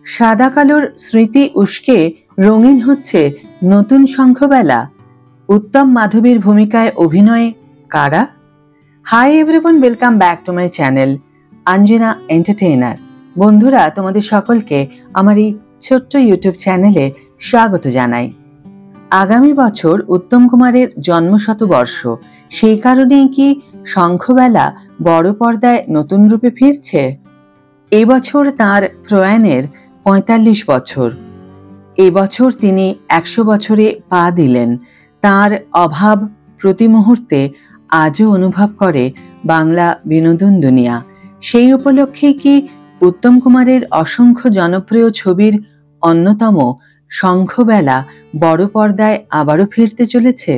সাদা কালোর স্মৃতি উস্কে রঙিন হচ্ছে নতুন শঙ্খবেলা। উত্তম মাধবীর ভূমিকায় অভিনয়ে কারা? Hi everyone, welcome back to my channel Anjana entertainer. বন্ধুরা, তোমাদের সকলকে আমার এই ছোট্ট ইউটিউব চ্যানেলে স্বাগত জানাই। আগামী বছর উত্তম কুমারের জন্মশতবর্ষ, সেই কারণেই কি শঙ্খবেলা বড় পর্দায় নতুন রূপে ফিরছে? এবছর তাঁর প্রয়াণের ৪৫ বছর। এবছর তিনি ১০০ বছরে পা দিলেন। তাঁর অভাব প্রতি মুহূর্তে আজও অনুভব করে বাংলা বিনোদন দুনিয়া। সেই উপলক্ষেই কি উত্তম কুমারের অসংখ্য জনপ্রিয় ছবির অন্যতম শঙ্খবেলা বড় পর্দায় আবারও ফিরতে চলেছে?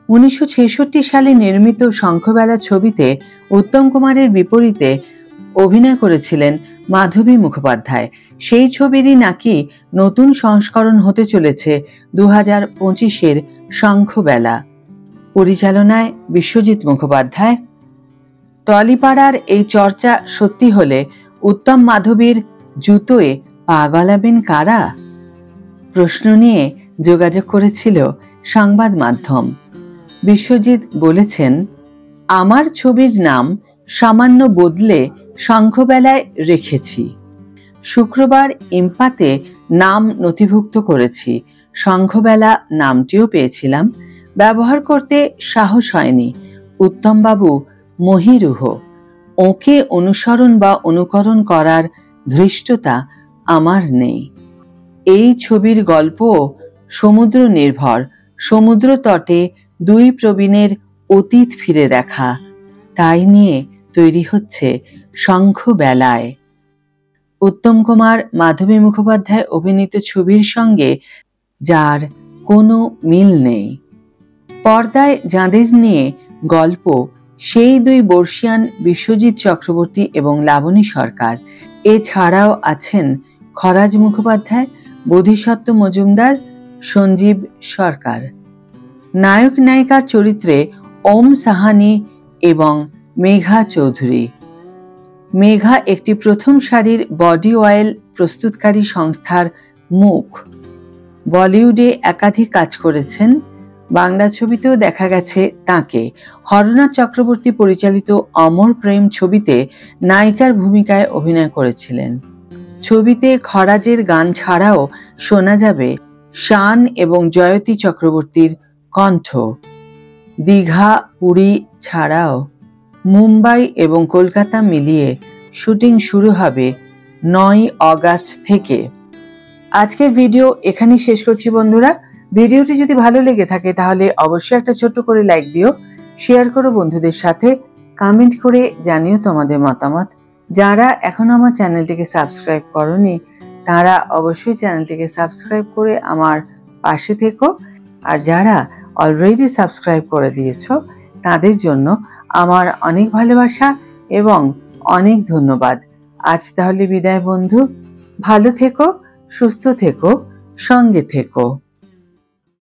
১৯৬৬ সালে নির্মিত শঙ্খবেলা ছবিতে উত্তম কুমারের বিপরীতে অভিনয় করেছিলেন মাধবী মুখোপাধ্যায়। সেই ছবিরই নাকি নতুন সংস্করণ হতে চলেছে ২০২৫-এর শঙ্খবেলা। পরিচালনায় বিশ্বজিৎ মুখোপাধ্যায়। টলিপাড়ার এই চর্চা সত্যি হলে উত্তম মাধবীর জুতোয় পা গলাবেন কারা? প্রশ্ন নিয়ে যোগাযোগ করেছিল সংবাদ মাধ্যম। বিশ্বজিৎ বলেছেন, আমার ছবির নাম সামান্য বদলে শঙ্খবেলায় রেখেছি। শুক্রবার ইম্পাতে নাম নথিভুক্ত করেছি। শঙ্খবেলা নামটিও পেয়েছিলাম, ব্যবহার করতে সাহস হয়নি। উত্তমবাবু মহিরুহ, ওকে অনুসরণ বা অনুকরণ করার ধৃষ্টতা আমার নেই। এই ছবির গল্পও সমুদ্র নির্ভর। সমুদ্র তটে দুই প্রবীণের অতীত ফিরে দেখা, তাই নিয়ে তৈরি হচ্ছে শঙ্খবেলায়। উত্তম কুমার মাধবী মুখোপাধ্যায় অভিনীত ছবির সঙ্গে যার কোনো মিল নেই। পর্দায় যাঁদের নিয়ে গল্প, সেই দুই বর্ষিয়ান বিশ্বজিৎ চক্রবর্তী এবং লাবণী সরকার। এছাড়াও আছেন খরাজ মুখোপাধ্যায়, বোধিসত্ত্ব মজুমদার, সঞ্জীব সরকার। নায়ক নায়িকার চরিত্রে ওম সাহানি এবং মেঘা চৌধুরী। মেঘা একটি প্রথম সারির বডি অয়েল প্রস্তুতকারী সংস্থার মুখ। বলিউডে একাধিক কাজ করেছেন, বাংলা ছবিতেও দেখা গেছে তাঁকে। হরনাথ চক্রবর্তী পরিচালিত অমর প্রেম ছবিতে নায়িকার ভূমিকায় অভিনয় করেছিলেন। ছবিতে খরাজের গান ছাড়াও শোনা যাবে শান এবং জয়তী চক্রবর্তীর কণ্ঠ। দীঘা, পুরী ছাড়াও মুম্বাই এবং কলকাতা মিলিয়ে শুটিং শুরু হবে ৯ অগাস্ট থেকে। আজকের ভিডিও এখানেই শেষ করছি বন্ধুরা। ভিডিওটি যদি ভালো লেগে থাকে তাহলে অবশ্যই একটা ছোট্ট করে লাইক দিও, শেয়ার করো বন্ধুদের সাথে, কমেন্ট করে জানিও তোমাদের মতামত। যারা এখনো আমার চ্যানেলটিকে সাবস্ক্রাইব করোনি তারা অবশ্যই চ্যানেলটিকে সাবস্ক্রাইব করে আমার পাশে থেকো, আর যারা অলরেডি সাবস্ক্রাইব করে দিয়েছো তাদের জন্য আমার অনেক ভালোবাসা এবং অনেক ধন্যবাদ। আজ তাহলে বিদায় বন্ধু, ভালো থেকো, সুস্থ থেকো, সঙ্গে থেকো।